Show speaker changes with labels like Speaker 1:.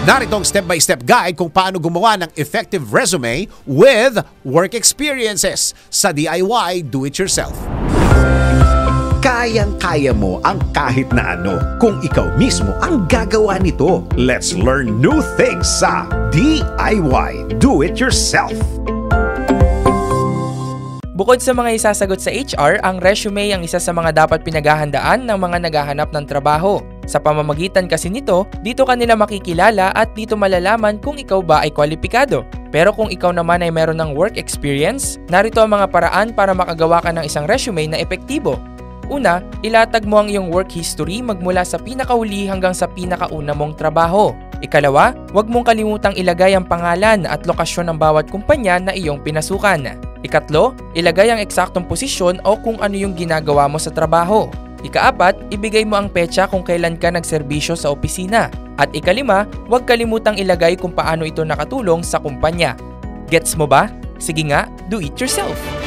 Speaker 1: Narito ang step-by-step guide kung paano gumawa ng effective resume with work experiences sa DIY Do-It-Yourself. Kayang-kaya mo ang kahit na ano kung ikaw mismo ang gagawa nito. Let's learn new things sa DIY Do-It-Yourself.
Speaker 2: Bukod sa mga isasagot sa HR, ang resume ang isa sa mga dapat pinaghahandaan ng mga naghahanap ng trabaho. Sa pamamagitan kasi nito, dito ka nila makikilala at dito malalaman kung ikaw ba ay kwalipikado. Pero kung ikaw naman ay meron ng work experience, narito ang mga paraan para makagawa ka ng isang resume na epektibo. Una, ilatag mo ang iyong work history magmula sa pinakauli hanggang sa pinakauna mong trabaho. Ikalawa, huwag mong kalimutang ilagay ang pangalan at lokasyon ng bawat kumpanya na iyong pinasukan. Ikatlo, ilagay ang eksaktong posisyon o kung ano yung ginagawa mo sa trabaho. Ikaapat, ibigay mo ang petsa kung kailan ka nagserbisyo sa opisina. At ikalima, huwag kalimutang ilagay kung paano ito nakatulong sa kumpanya. Gets mo ba? Sige nga, do it yourself!